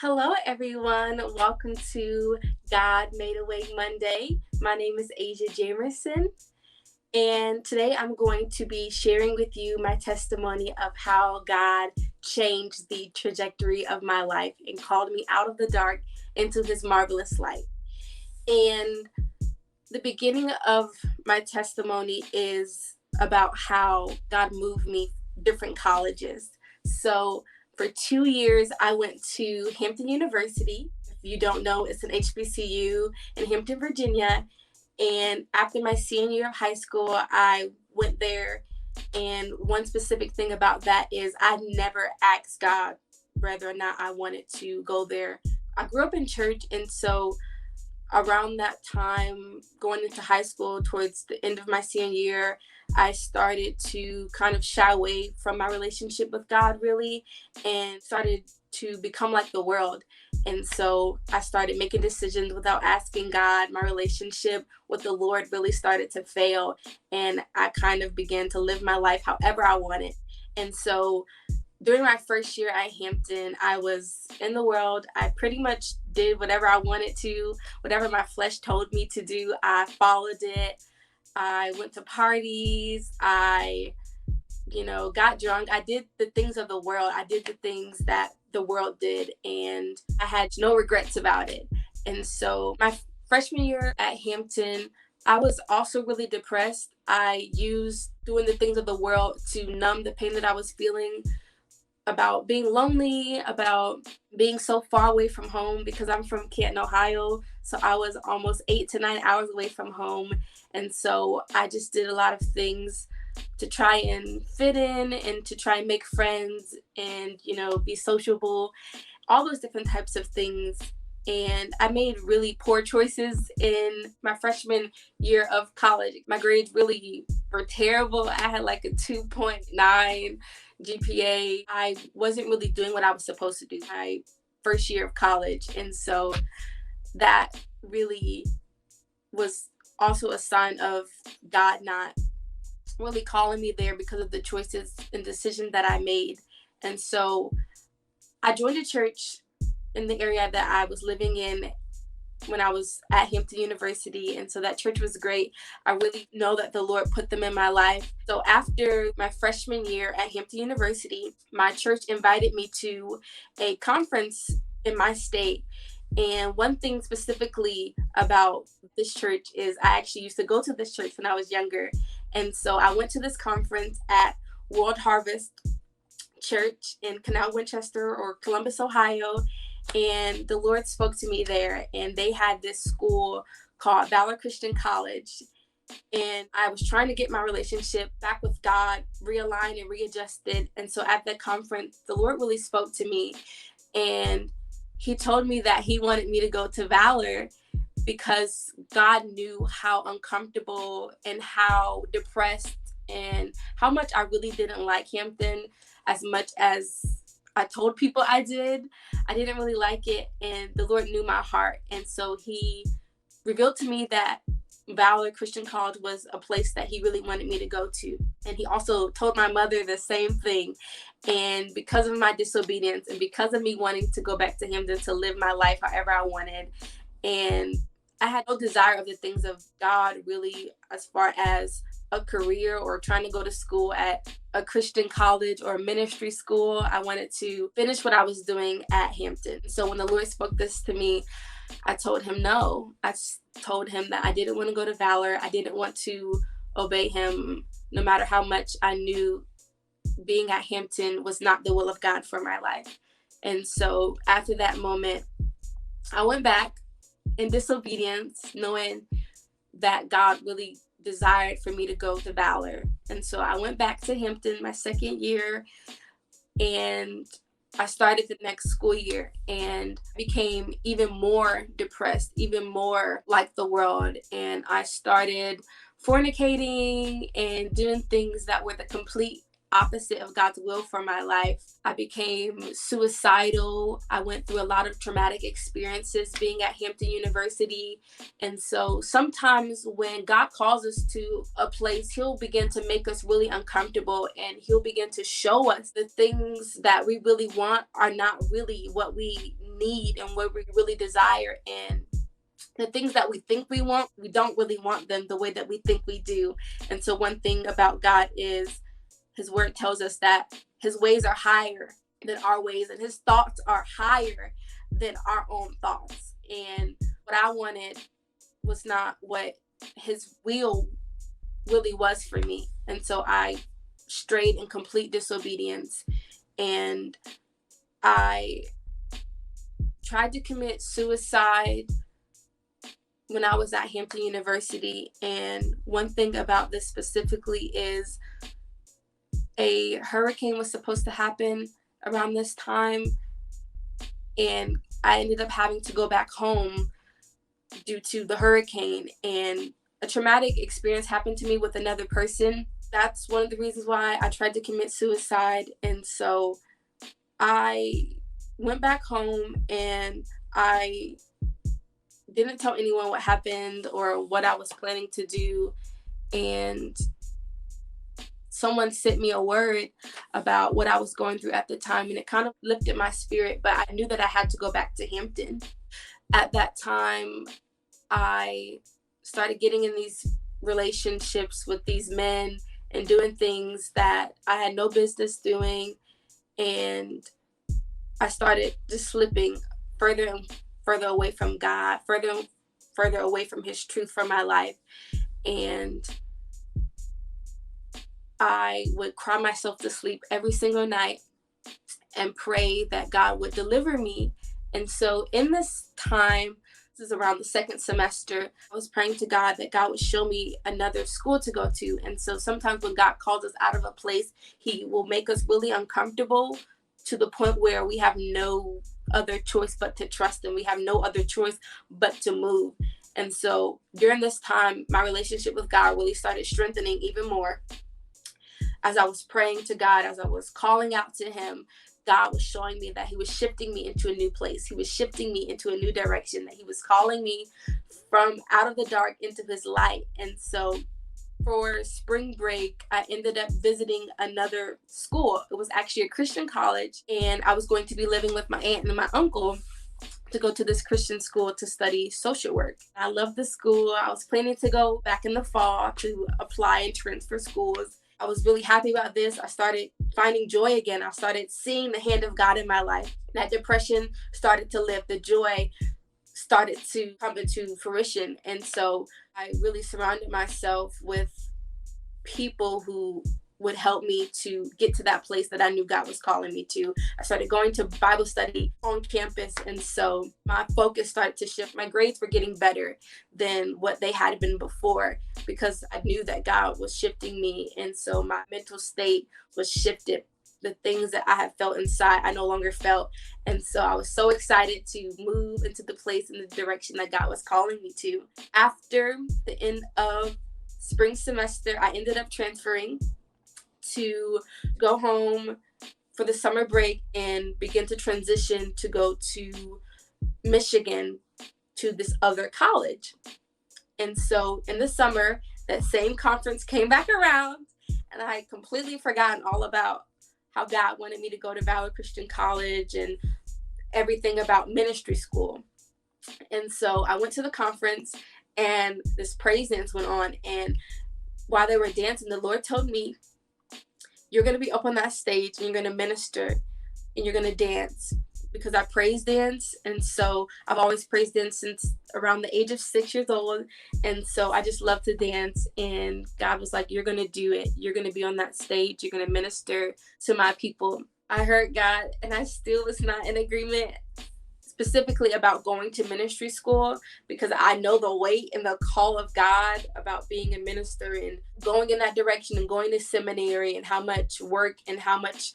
Hello, everyone. Welcome to God Made a Way Monday. My name is Asia Jamerson, and today I'm going to be sharing with you my testimony of how God changed the trajectory of my life and called me out of the dark into his marvelous light. And the beginning of my testimony is about how God moved me different colleges. So for 2 years, I went to Hampton University. If you don't know, it's an HBCU in Hampton, Virginia. And after my senior year of high school, I went there. And one specific thing about that is I never asked God whether or not I wanted to go there. I grew up in church, and so around that time, going into high school, towards the end of my senior year, I started to kind of shy away from my relationship with God, really, and started to become like the world. And so I started making decisions without asking God. My relationship with the Lord really started to fail, and I kind of began to live my life however I wanted. And so during my first year at Hampton, I was in the world. I pretty much did whatever I wanted to, whatever my flesh told me to do. I followed it. I went to parties. I got drunk. I did the things of the world. I did the things that the world did, and I had no regrets about it. And so, my freshman year at Hampton, I was also really depressed. I used doing the things of the world to numb the pain that I was feeling about being lonely, about being so far away from home because I'm from Canton, Ohio. So I was almost 8 to 9 hours away from home. And so I just did a lot of things to try and fit in and to try and make friends and, be sociable, all those different types of things. And I made really poor choices in my freshman year of college. My grades really were terrible. I had like a 2.9 GPA. I wasn't really doing what I was supposed to do my first year of college. And so that really was also a sign of God not really calling me there because of the choices and decisions that I made. And so I joined a church in the area that I was living in when I was at Hampton University. And so that church was great. I really know that the Lord put them in my life. So after my freshman year at Hampton University, my church invited me to a conference in my state. And one thing specifically about this church is I actually used to go to this church when I was younger. And so I went to this conference at World Harvest Church in Canal Winchester or Columbus, Ohio. And the Lord spoke to me there, and they had this school called Valor Christian College. And I was trying to get my relationship back with God realigned and readjusted. And so at that conference, the Lord really spoke to me, and he told me that he wanted me to go to Valor because God knew how uncomfortable and how depressed and how much I really didn't like Hampton as much as I told people I did. I didn't really like it, and the Lord knew my heart. And so he revealed to me that Valor Christian College was a place that he really wanted me to go to. And he also told my mother the same thing. And because of my disobedience and because of me wanting to go back to Hampton to live my life however I wanted, and I had no desire of the things of God really, as far as a career or trying to go to school at a Christian college or ministry school. I wanted to finish what I was doing at Hampton. So when the Lord spoke this to me, I told him no. I told him that I didn't want to go to Valor. I didn't want to obey him, no matter how much I knew being at Hampton was not the will of God for my life. And so after that moment, I went back in disobedience, knowing that God really desired for me to go to Valor. And so I went back to Hampton my second year, and I started the next school year and became even more depressed, even more like the world. And I started fornicating and doing things that were the complete opposite of God's will for my life. I became suicidal. I went through a lot of traumatic experiences being at Hampton University. And so sometimes when God calls us to a place, he'll begin to make us really uncomfortable, and he'll begin to show us the things that we really want are not really what we need and what we really desire. And the things that we think we want, we don't really want them the way that we think we do. And so one thing about God is his word tells us that his ways are higher than our ways, and his thoughts are higher than our own thoughts. And what I wanted was not what his will really was for me. And so I strayed in complete disobedience, and I tried to commit suicide when I was at Hampton University. And one thing about this specifically is a hurricane was supposed to happen around this time, and I ended up having to go back home due to the hurricane, and a traumatic experience happened to me with another person. That's one of the reasons why I tried to commit suicide. And so I went back home, and I didn't tell anyone what happened or what I was planning to do. And someone sent me a word about what I was going through at the time, and it kind of lifted my spirit, but I knew that I had to go back to Hampton. At that time, I started getting in these relationships with these men and doing things that I had no business doing. And I started just slipping further and further away from God, further and further away from his truth for my life. And I would cry myself to sleep every single night and pray that God would deliver me. And so in this time, this is around the second semester, I was praying to God that God would show me another school to go to. And so sometimes when God calls us out of a place, he will make us really uncomfortable to the point where we have no other choice but to trust him. We have no other choice but to move. And so during this time, my relationship with God really started strengthening even more. As I was praying to God, as I was calling out to him, God was showing me that he was shifting me into a new place. He was shifting me into a new direction, that he was calling me from out of the dark into his light. And so for spring break, I ended up visiting another school. It was actually a Christian college, and I was going to be living with my aunt and my uncle to go to this Christian school to study social work. I loved the school. I was planning to go back in the fall to apply and transfer schools. I was really happy about this. I started finding joy again. I started seeing the hand of God in my life. That depression started to lift. The joy started to come into fruition. And so I really surrounded myself with people who would help me to get to that place that I knew God was calling me to. I started going to Bible study on campus, and so my focus started to shift. My grades were getting better than what they had been before because I knew that God was shifting me, and so my mental state was shifted. The things that I had felt inside, I no longer felt. And so I was so excited to move into the place and the direction that God was calling me to. After the end of spring semester, I ended up transferring to go home for the summer break and begin to transition to go to Michigan to this other college. And so in the summer, that same conference came back around, and I had completely forgotten all about how God wanted me to go to Valor Christian College and everything about ministry school. And so I went to the conference, and this praise dance went on. And while they were dancing, the Lord told me, you're going to be up on that stage and you're going to minister and you're going to dance, because I praise dance. And so I've always praised dance since around the age of 6 years old. And so I just love to dance. And God was like, you're going to do it. You're going to be on that stage. You're going to minister to my people. I heard God, and I still was not in agreement specifically about going to ministry school, because I know the weight and the call of God about being a minister and going in that direction and going to seminary, and how much work and how much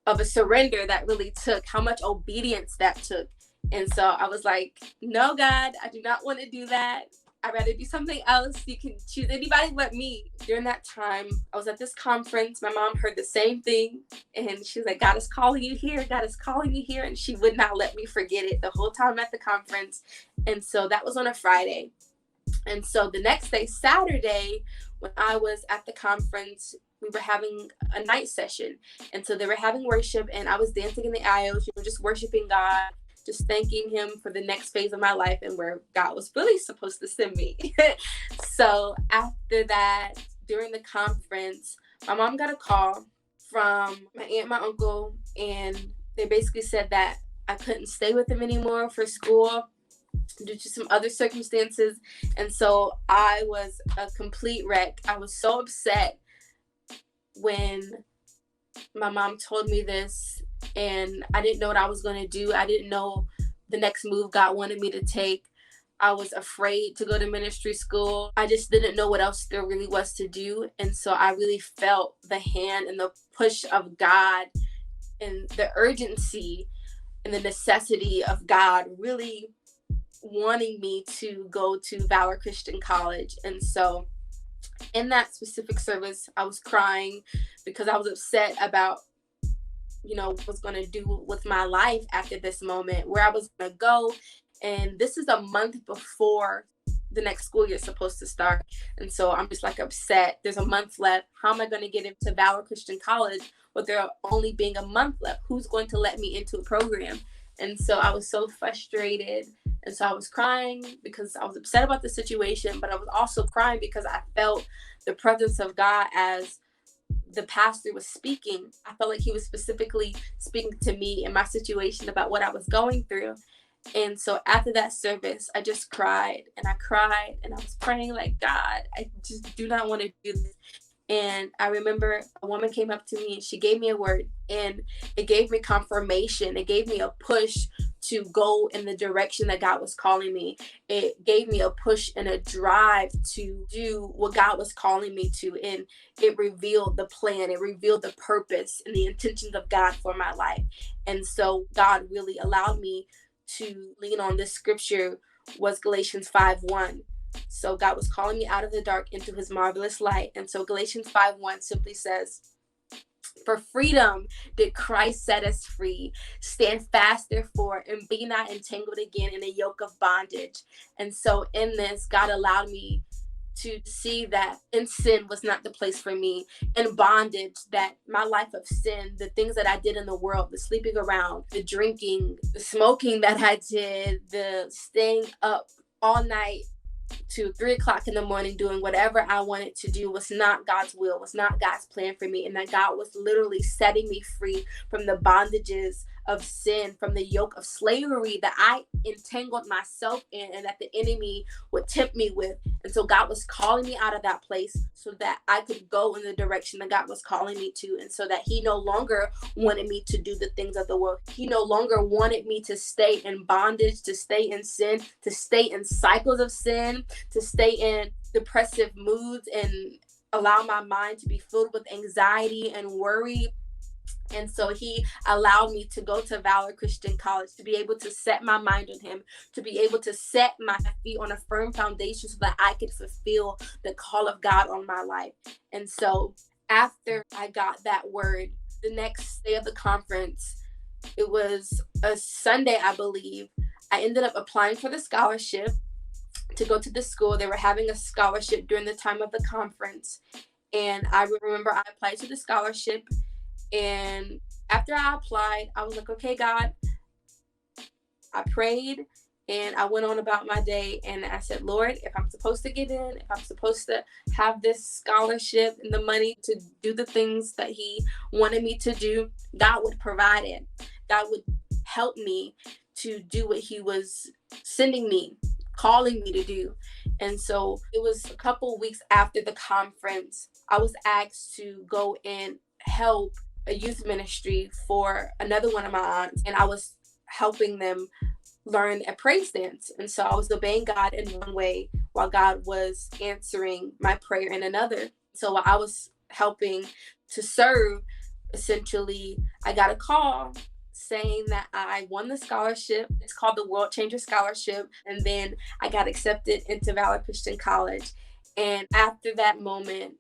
of a surrender that really took, how much obedience that took. And so I was like, no, God, I do not want to do that. I'd rather do something else. You can choose anybody but me. During that time, I was at this conference. My mom heard the same thing, and she was like, God is calling you here. God is calling you here. And she would not let me forget it the whole time at the conference. And so that was on a Friday. And so the next day, Saturday, when I was at the conference, we were having a night session. And so they were having worship, and I was dancing in the aisles, just worshiping God, just thanking him for the next phase of my life and where God was really supposed to send me. So after that, during the conference, my mom got a call from my aunt, my uncle, and they basically said that I couldn't stay with them anymore for school due to some other circumstances. And so I was a complete wreck. I was so upset when my mom told me this, and I didn't know what I was going to do. I didn't know the next move God wanted me to take. I was afraid to go to ministry school. I just didn't know what else there really was to do. And so I really felt the hand and the push of God and the urgency and the necessity of God really wanting me to go to Valor Christian College. And so in that specific service, I was crying because I was upset about, what I was going to do with my life after this moment, where I was going to go. And this is a month before the next school year is supposed to start. And so I'm just like upset. There's a month left. How am I going to get into Valor Christian College with there only being a month left? Who's going to let me into a program? And so I was so frustrated. And so I was crying because I was upset about the situation, but I was also crying because I felt the presence of God as the pastor was speaking. I felt like he was specifically speaking to me in my situation about what I was going through. And so after that service, I just cried and I was praying like, God, I just do not want to do this. And I remember a woman came up to me and she gave me a word, and it gave me confirmation. It gave me a push to go in the direction that God was calling me. It gave me a push and a drive to do what God was calling me to. And it revealed the plan. It revealed the purpose and the intentions of God for my life. And so God really allowed me to lean on this scripture was Galatians 5:1. So God was calling me out of the dark into his marvelous light. And so Galatians 5:1 simply says, for freedom did Christ set us free. Stand fast, therefore, and be not entangled again in a yoke of bondage. And so in this, God allowed me to see that in sin was not the place for me, in bondage, that my life of sin, the things that I did in the world, the sleeping around, the drinking, the smoking that I did, the staying up all night to 3:00 in the morning doing whatever I wanted to do was not God's will, was not God's plan for me. And that God was literally setting me free from the bondages of sin, from the yoke of slavery that I entangled myself in and that the enemy would tempt me with. And so God was calling me out of that place so that I could go in the direction that God was calling me to. And so that he no longer wanted me to do the things of the world. He no longer wanted me to stay in bondage, to stay in sin, to stay in cycles of sin, to stay in depressive moods and allow my mind to be filled with anxiety and worry. And so he allowed me to go to Valor Christian College, to be able to set my mind on him, to be able to set my feet on a firm foundation so that I could fulfill the call of God on my life. And so after I got that word, the next day of the conference, it was a Sunday, I believe, I ended up applying for the scholarship to go to the school. They were having a scholarship during the time of the conference. And I remember I applied to the scholarship. And after I applied, I was like, okay, God, I prayed and I went on about my day. And I said, Lord, if I'm supposed to get in, if I'm supposed to have this scholarship and the money to do the things that he wanted me to do, God would provide it. God would help me to do what he was sending me, calling me to do. And so it was a couple weeks after the conference, I was asked to go and help a youth ministry for another one of my aunts, and I was helping them learn a praise dance. And so I was obeying God in one way while God was answering my prayer in another. So while I was helping to serve, essentially, I got a call saying that I won the scholarship. It's called the World Changer Scholarship. And then I got accepted into Valor Christian College. And after that moment,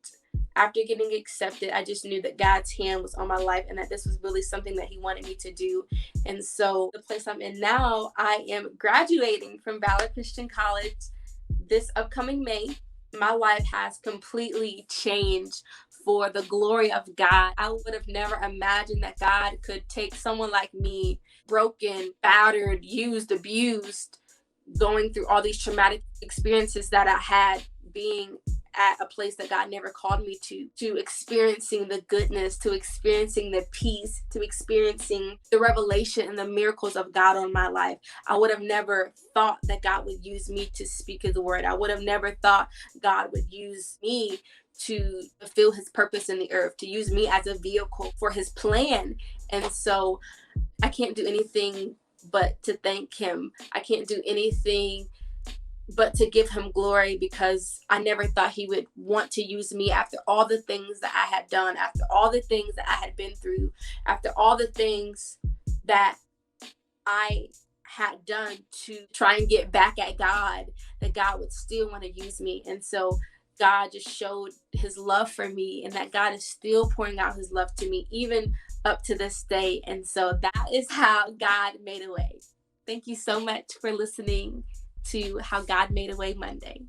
after getting accepted, I just knew that God's hand was on my life and that this was really something that he wanted me to do. And so the place I'm in now, I am graduating from Valor Christian College this upcoming May. My life has completely changed for the glory of God. I would have never imagined that God could take someone like me, broken, battered, used, abused, going through all these traumatic experiences that I had, being at a place that God never called me to experiencing the goodness, to experiencing the peace, to experiencing the revelation and the miracles of God on my life. I would have never thought that God would use me to speak his word. I would have never thought God would use me to fulfill his purpose in the earth, to use me as a vehicle for his plan. And so I can't do anything but to thank him. I can't do anything but to give him glory, because I never thought he would want to use me after all the things that I had done, after all the things that I had been through, after all the things that I had done to try and get back at God, that God would still want to use me. And so God just showed his love for me, and that God is still pouring out his love to me even up to this day. And so that is how God made a way. Thank you so much for listening to How God Made a Way Monday.